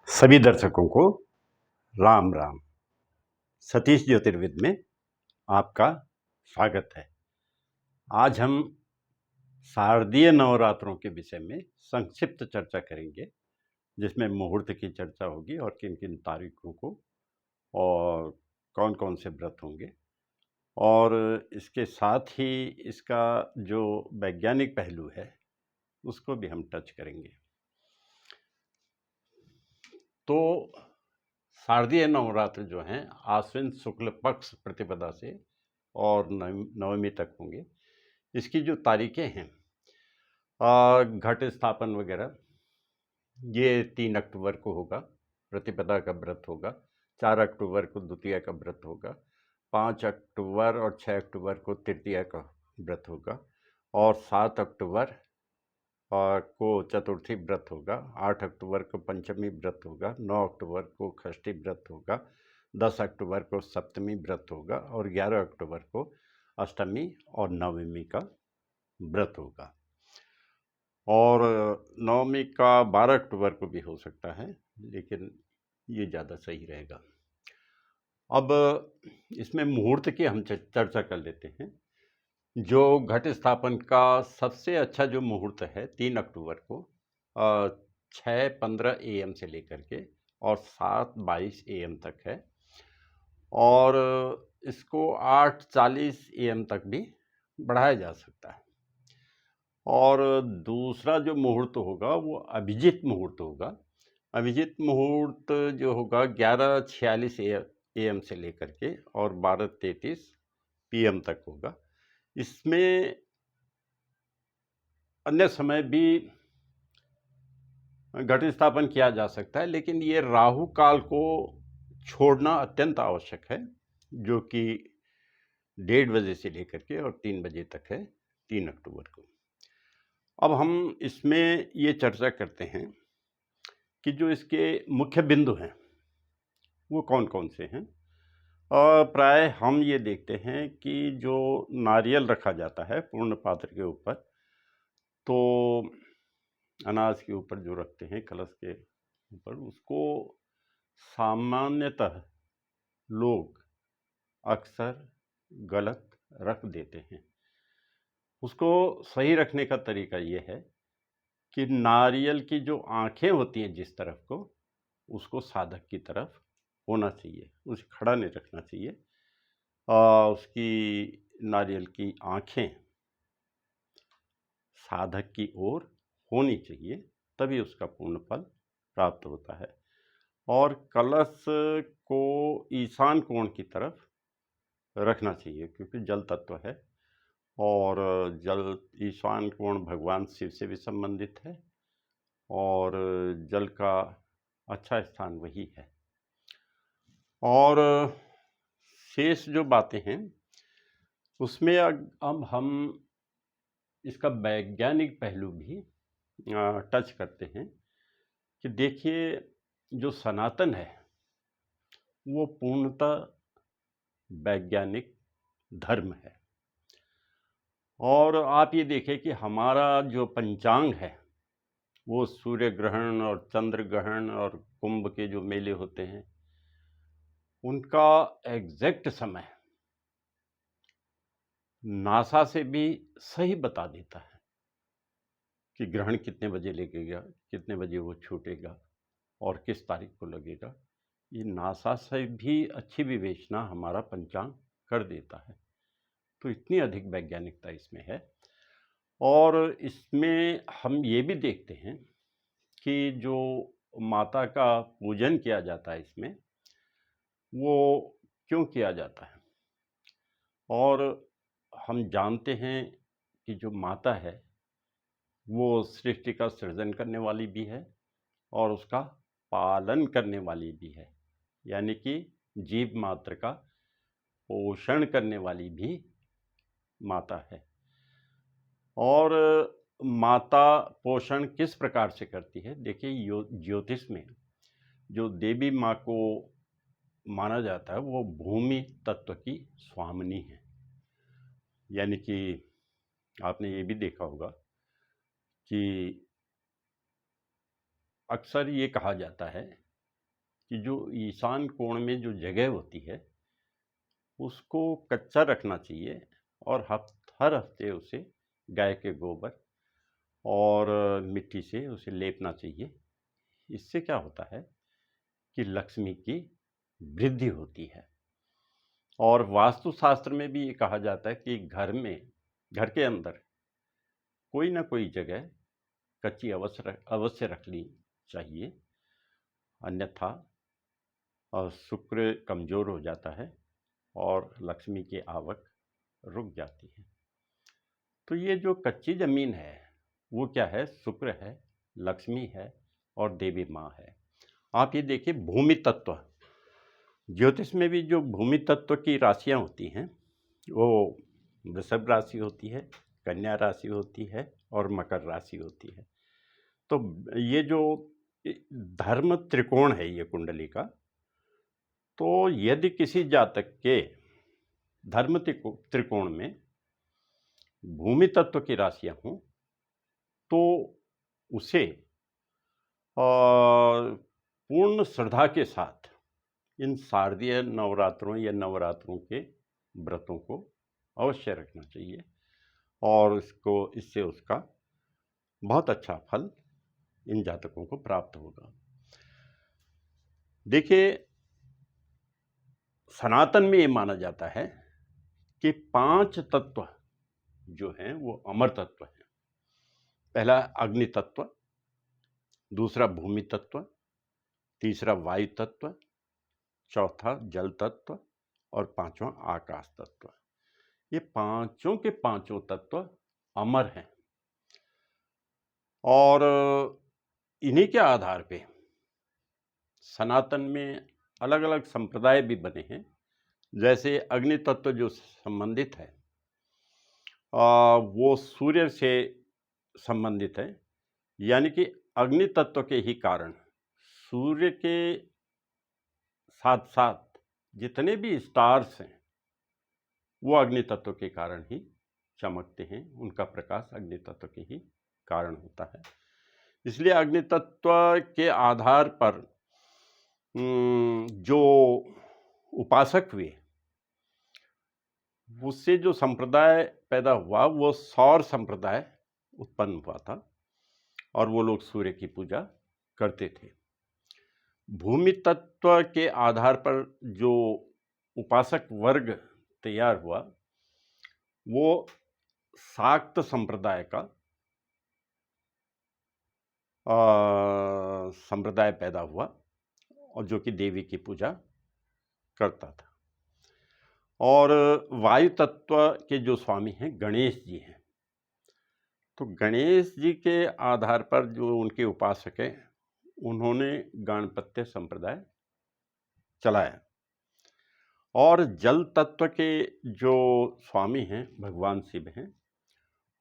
सभी दर्शकों को राम राम। सतीश ज्योतिर्विद में आपका स्वागत है। आज हम शारदीय नवरात्रों के विषय में संक्षिप्त चर्चा करेंगे, जिसमें मुहूर्त की चर्चा होगी और किन किन तारीखों को और कौन कौन से व्रत होंगे, और इसके साथ ही इसका जो वैज्ञानिक पहलू है उसको भी हम टच करेंगे। तो शारदीय नवरात्र जो हैं आश्विन शुक्ल पक्ष प्रतिपदा से और नवमी तक होंगे। इसकी जो तारीखें हैं, घट स्थापन वगैरह, ये 3 अक्टूबर को होगा, प्रतिपदा का व्रत होगा। 4 अक्टूबर को द्वितीया का व्रत होगा। 5 अक्टूबर और 6 अक्टूबर को तृतीया का व्रत होगा, और 7 अक्टूबर को चतुर्थी व्रत होगा। 8 अक्टूबर को पंचमी व्रत होगा। 9 अक्टूबर को षष्ठी व्रत होगा। 10 अक्टूबर को सप्तमी व्रत होगा, और 11 अक्टूबर को अष्टमी और नवमी का व्रत होगा। और नवमी का 12 अक्टूबर को भी हो सकता है, लेकिन ये ज़्यादा सही रहेगा। अब इसमें मुहूर्त की हम चर्चा कर लेते हैं। जो घट स्थापन का सबसे अच्छा जो मुहूर्त है 3 अक्टूबर को 6:15 AM से लेकर के और 7:22 AM तक है, और इसको 8:40 AM तक भी बढ़ाया जा सकता है। और दूसरा जो मुहूर्त होगा वो अभिजित मुहूर्त होगा। अभिजित मुहूर्त जो होगा 11:46 AM से लेकर के और 12:33 PM तक होगा। इसमें अन्य समय भी घट स्थापन किया जा सकता है, लेकिन ये राहु काल को छोड़ना अत्यंत आवश्यक है, जो कि 1:30 बजे से लेकर के और 3 बजे तक है 3 अक्टूबर को। अब हम इसमें ये चर्चा करते हैं कि जो इसके मुख्य बिंदु हैं वो कौन कौन से हैं। प्राय हम ये देखते हैं कि जो नारियल रखा जाता है पूर्ण पात्र के ऊपर, तो अनाज के ऊपर जो रखते हैं कलश के ऊपर, उसको सामान्यतः लोग अक्सर गलत रख देते हैं। उसको सही रखने का तरीका ये है कि नारियल की जो आंखें होती हैं जिस तरफ को, उसको साधक की तरफ होना चाहिए, उसे खड़ा नहीं रखना चाहिए। उसकी नारियल की आंखें साधक की ओर होनी चाहिए, तभी उसका पूर्ण फल प्राप्त होता है। और कलश को ईशान कोण की तरफ रखना चाहिए, क्योंकि जल तत्व है, और जल ईशान कोण भगवान शिव से भी संबंधित है, और जल का अच्छा स्थान वही है। और शेष जो बातें हैं उसमें अब हम इसका वैज्ञानिक पहलू भी टच करते हैं कि देखिए, जो सनातन है वो पूर्णतः वैज्ञानिक धर्म है। और आप ये देखें कि हमारा जो पंचांग है वो सूर्य ग्रहण और चंद्र ग्रहण और कुंभ के जो मेले होते हैं उनका एग्जैक्ट समय नासा से भी सही बता देता है कि ग्रहण कितने बजे लगेगा, कितने बजे वो छूटेगा और किस तारीख को लगेगा। ये नासा से भी अच्छी विवेचना हमारा पंचांग कर देता है। तो इतनी अधिक वैज्ञानिकता इसमें है। और इसमें हम ये भी देखते हैं कि जो माता का पूजन किया जाता है इसमें, वो क्यों किया जाता है। और हम जानते हैं कि जो माता है वो सृष्टि का सृजन करने वाली भी है और उसका पालन करने वाली भी है, यानी कि जीव मात्र का पोषण करने वाली भी माता है। और माता पोषण किस प्रकार से करती है, देखिए ज्योतिष में जो देवी माँ को माना जाता है वो भूमि तत्व की स्वामिनी है। यानी कि आपने ये भी देखा होगा कि अक्सर ये कहा जाता है कि जो ईशान कोण में जो जगह होती है उसको कच्चा रखना चाहिए और हर हफ्ते उसे गाय के गोबर और मिट्टी से उसे लेपना चाहिए। इससे क्या होता है कि लक्ष्मी की वृद्धि होती है। और वास्तुशास्त्र में भी ये कहा जाता है कि घर के अंदर कोई ना कोई जगह कच्ची अवश्य रखनी चाहिए, अन्यथा शुक्र कमजोर हो जाता है और लक्ष्मी की आवक रुक जाती है। तो ये जो कच्ची जमीन है वो क्या है? शुक्र है, लक्ष्मी है और देवी माँ है। आप ये देखिए, भूमि तत्व, ज्योतिष में भी जो भूमि तत्व की राशियां होती हैं वो वृषभ राशि होती है, कन्या राशि होती है और मकर राशि होती है। तो ये जो धर्म त्रिकोण है ये कुंडली का, तो यदि किसी जातक के धर्म त्रिकोण में भूमि तत्व की राशियां हों तो उसे पूर्ण श्रद्धा के साथ इन शारदीय नवरात्रों या नवरात्रों के व्रतों को अवश्य रखना चाहिए और इससे उसका बहुत अच्छा फल इन जातकों को प्राप्त होगा। देखिए, सनातन में ये माना जाता है कि 5 तत्व जो हैं वो अमर तत्व हैं। पहला अग्नि तत्व, दूसरा भूमि तत्व, तीसरा वायु तत्व, चौथा जल तत्व और पांचवा आकाश तत्व। ये पांचों के पांचों तत्व अमर हैं और इन्हीं के आधार पे सनातन में अलग अलग संप्रदाय भी बने हैं। जैसे अग्नि तत्व जो संबंधित है वो सूर्य से संबंधित है, यानी कि अग्नि तत्व के ही कारण सूर्य के साथ साथ जितने भी स्टार्स हैं वो अग्नि तत्व के कारण ही चमकते हैं, उनका प्रकाश अग्नि तत्व के ही कारण होता है। इसलिए अग्नि तत्व के आधार पर जो उपासक हुए उससे जो संप्रदाय पैदा हुआ वो सौर संप्रदाय उत्पन्न हुआ था और वो लोग सूर्य की पूजा करते थे। भूमि तत्व के आधार पर जो उपासक वर्ग तैयार हुआ वो शाक्त संप्रदाय का संप्रदाय पैदा हुआ और जो कि देवी की पूजा करता था। और वायु तत्व के जो स्वामी हैं गणेश जी हैं, तो गणेश जी के आधार पर जो उनके उपासक हैं उन्होंने गाणपत्य संप्रदाय चलाया। और जल तत्व के जो स्वामी हैं भगवान शिव हैं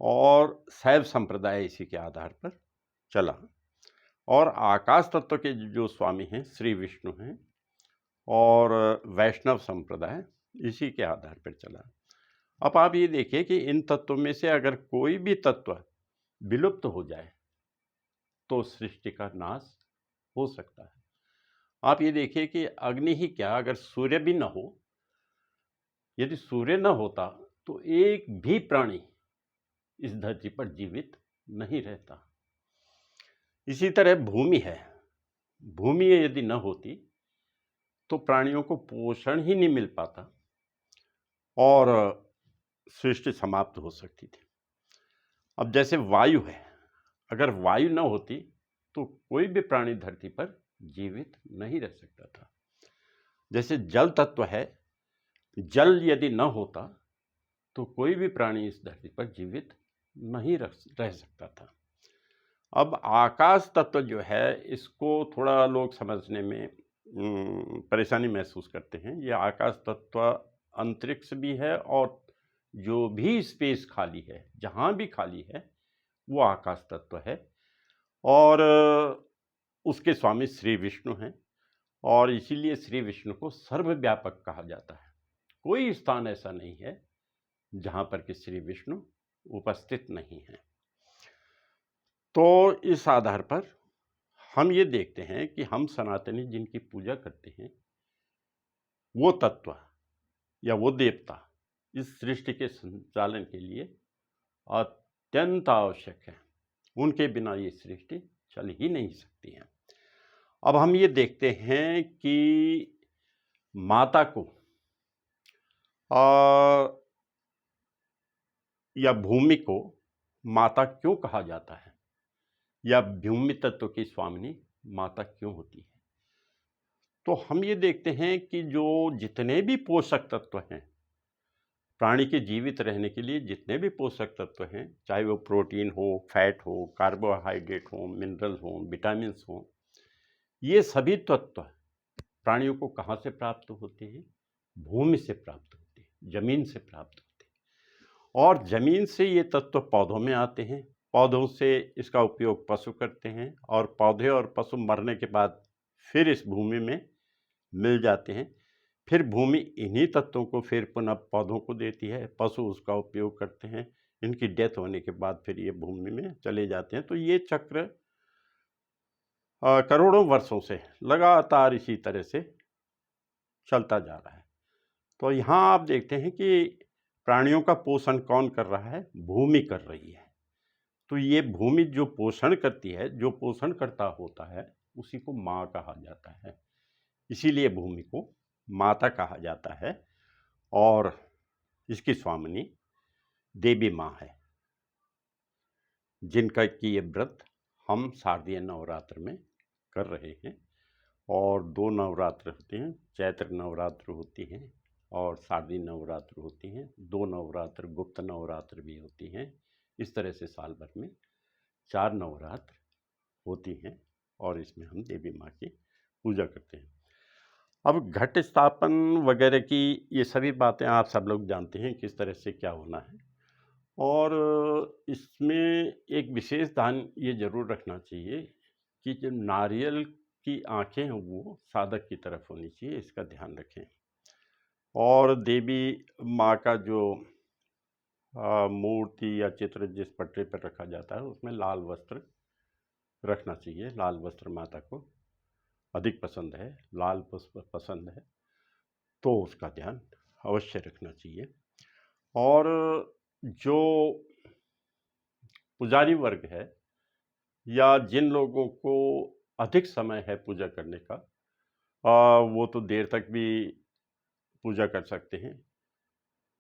और शैव संप्रदाय इसी के आधार पर चला। और आकाश तत्व के जो स्वामी हैं श्री विष्णु हैं और वैष्णव संप्रदाय इसी के आधार पर चला। अब आप ये देखिए कि इन तत्वों में से अगर कोई भी तत्व विलुप्त हो जाए तो सृष्टि का नाश हो सकता है। आप ये देखिए कि अग्नि ही क्या, अगर सूर्य भी न हो, यदि सूर्य न होता तो एक भी प्राणी इस धरती पर जीवित नहीं रहता। इसी तरह भूमि है, भूमि यदि न होती तो प्राणियों को पोषण ही नहीं मिल पाता और सृष्टि समाप्त हो सकती थी। अब जैसे वायु है, अगर वायु न होती तो कोई भी प्राणी धरती पर जीवित नहीं रह सकता था। जैसे जल तत्व है, जल यदि न होता तो कोई भी प्राणी इस धरती पर जीवित नहीं रह सकता था। अब आकाश तत्व जो है इसको थोड़ा लोग समझने में परेशानी महसूस करते हैं। ये आकाश तत्व अंतरिक्ष भी है और जो भी स्पेस खाली है, जहाँ भी खाली है वो आकाश तत्व है और उसके स्वामी श्री विष्णु हैं और इसीलिए श्री विष्णु को सर्वव्यापक कहा जाता है। कोई स्थान ऐसा नहीं है जहाँ पर कि श्री विष्णु उपस्थित नहीं है। तो इस आधार पर हम ये देखते हैं कि हम सनातनी जिनकी पूजा करते हैं, वो तत्व या वो देवता इस सृष्टि के संचालन के लिए अत्यंत आवश्यक है। उनके बिना ये सृष्टि चल ही नहीं सकती है। अब हम ये देखते हैं कि माता को या भूमि को माता क्यों कहा जाता है, या भूमि तत्व की स्वामिनी माता क्यों होती है। तो हम ये देखते हैं कि जो जितने भी पोषक तत्व हैं, प्राणी के जीवित रहने के लिए जितने भी पोषक तत्व हैं, चाहे वो प्रोटीन हो, फैट हो, कार्बोहाइड्रेट हो, मिनरल हो, विटामिन्स हो, ये सभी तत्व प्राणियों को कहाँ से प्राप्त होते हैं? भूमि से प्राप्त होते हैं, जमीन से प्राप्त होते हैं। और जमीन से ये तत्व पौधों में आते हैं, पौधों से इसका उपयोग पशु करते हैं, और पौधे और पशु मरने के बाद फिर इस भूमि में मिल जाते हैं। फिर भूमि इन्हीं तत्वों को फिर पुनः पौधों को देती है, पशु उसका उपयोग करते हैं, इनकी डेथ होने के बाद फिर ये भूमि में चले जाते हैं। तो ये चक्र करोड़ों वर्षों से लगातार इसी तरह से चलता जा रहा है। तो यहाँ आप देखते हैं कि प्राणियों का पोषण कौन कर रहा है? भूमि कर रही है। तो ये भूमि जो पोषण करती है, जो पोषण करता होता है, उसी को माँ कहा जाता है। इसीलिए भूमि को माता कहा जाता है, और इसकी स्वामिनी देवी माँ है, जिनका कि ये व्रत हम शारदीय नवरात्र में कर रहे हैं। और 2 नवरात्र होते हैं, चैत्र नवरात्र होती हैं और शारदीय नवरात्र होती हैं। 2 नवरात्र गुप्त नवरात्र भी होती हैं। इस तरह से साल भर में 4 नवरात्र होती हैं, और इसमें हम देवी माँ की पूजा करते हैं। अब घट स्थापन वगैरह की ये सभी बातें आप सब लोग जानते हैं किस तरह से क्या होना है। और इसमें एक विशेष ध्यान ये जरूर रखना चाहिए कि जो नारियल की आंखें हैं वो साधक की तरफ होनी चाहिए, इसका ध्यान रखें। और देवी माँ का जो मूर्ति या चित्र जिस पटरे पर रखा जाता है, उसमें लाल वस्त्र रखना चाहिए। लाल वस्त्र माता को अधिक पसंद है, लाल पुष्प पसंद है, तो उसका ध्यान अवश्य रखना चाहिए। और जो पुजारी वर्ग है, या जिन लोगों को अधिक समय है पूजा करने का, वो तो देर तक भी पूजा कर सकते हैं,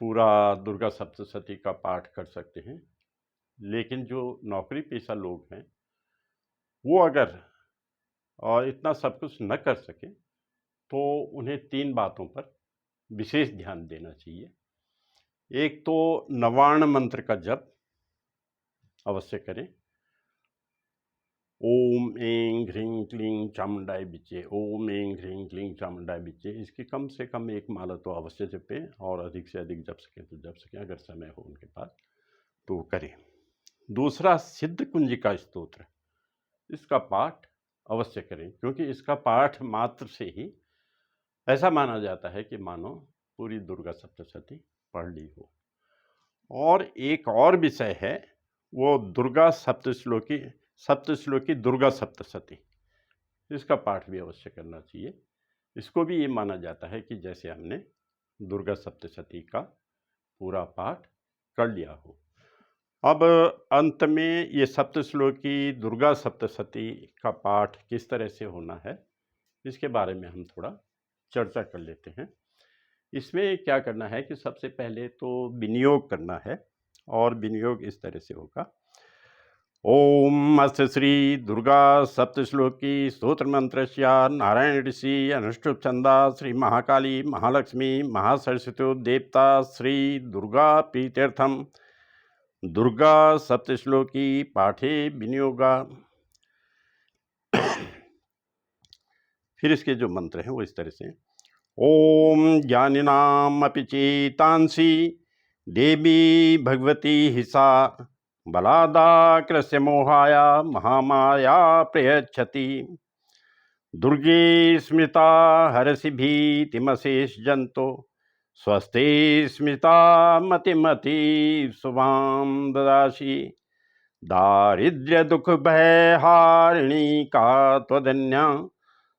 पूरा दुर्गा सप्तशती का पाठ कर सकते हैं। लेकिन जो नौकरी पेशा लोग हैं, वो अगर इतना सब कुछ न कर सके, तो उन्हें 3 बातों पर विशेष ध्यान देना चाहिए। एक तो नवार्ण मंत्र का जप अवश्य करें। ओम ऐं ह्रीं क्लीं चामुंडाय बिचे, ओम ऐं ह्रीं क्लीं चामुंडाय बिचे, इसकी कम से कम 1 माला तो अवश्य जपें, और अधिक से अधिक जप सकें तो जप सकें, अगर समय हो उनके पास तो करें। दूसरा, सिद्ध कुंजिका स्तोत्र, इसका पाठ अवश्य करें, क्योंकि इसका पाठ मात्र से ही ऐसा माना जाता है कि मानो पूरी दुर्गा सप्तशती पढ़ ली हो। और एक और विषय है, वो दुर्गा सप्तश्लोकी दुर्गा सप्तशती, इसका पाठ भी अवश्य करना चाहिए। इसको भी ये माना जाता है कि जैसे हमने दुर्गा सप्तशती का पूरा पाठ कर लिया हो। अब अंत में ये सप्तश्लोकी दुर्गा सप्तशती का पाठ किस तरह से होना है, इसके बारे में हम थोड़ा चर्चा कर लेते हैं। इसमें क्या करना है कि सबसे पहले तो विनियोग करना है, और विनियोग इस तरह से होगा। ओम अस्य श्री दुर्गा सप्तश्लोकी स्तोत्र मंत्रस्य नारायण ऋषि अनुष्टुप छंदा श्री महाकाली महालक्ष्मी महासरस्वती देवता श्री दुर्गा प्रीत्यर्थम दुर्गा सप्तश्लोकी पाठे विनियोगा। फिर इसके जो मंत्र हैं वो इस तरह से। ओम ज्ञानिनाम अपि चेतांसि देवी भगवती हिसा बलादाकृस्य मोहाया महामाया प्रयच्छति दुर्गे स्मृता हरसि भीतिमशेष जंतो स्वस्थे स्मृता मतिमति शुभां ददासि दारिद्र्य दुख भय हारिणी का त्वदन्या,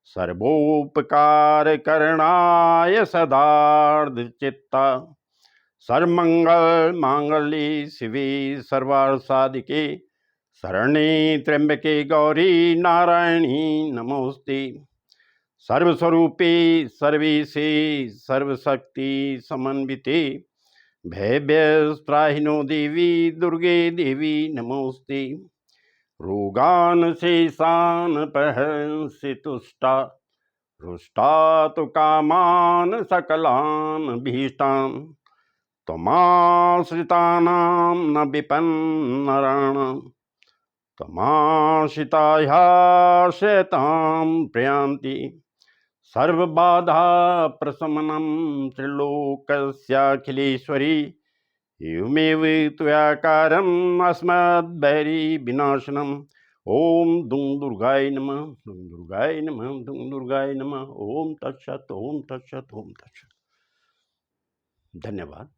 सर्वोपकार करणाय सदार्थ चित्ता। सर्वमंगल मांगल्ये शिवे सर्वार्थ साधिके, शरण्ये त्र्यंबके गौरी नारायणी नमोस्ते। सर्वस्वरूपे सर्वेशे सर्वशक्ति समन्विते, भयभ्यस्त्राहिनो देवी दुर्गे देवी नमोस्ते। रोगान शेषान प्रहंसि तुष्टा, रुष्टा तु कामान सकलान भीष्टान। त्वमाश्रितानां न विपन्नराणां, त्वमाश्रितायाश्रयतां प्रयान्ति। सर्वबाधा प्रशमनं त्रिलोकस्याखिलेश्वरी, एवमेव त्वयाकारम् अस्मद्वैरी विनाशनम्। ओम दुं दुर्गाय नमः, दुं दुर्गाय नमः, दुं दुर्गाय नमः। ओम तत्सत, ओम तत्सत, ओम तत्सत। धन्यवाद।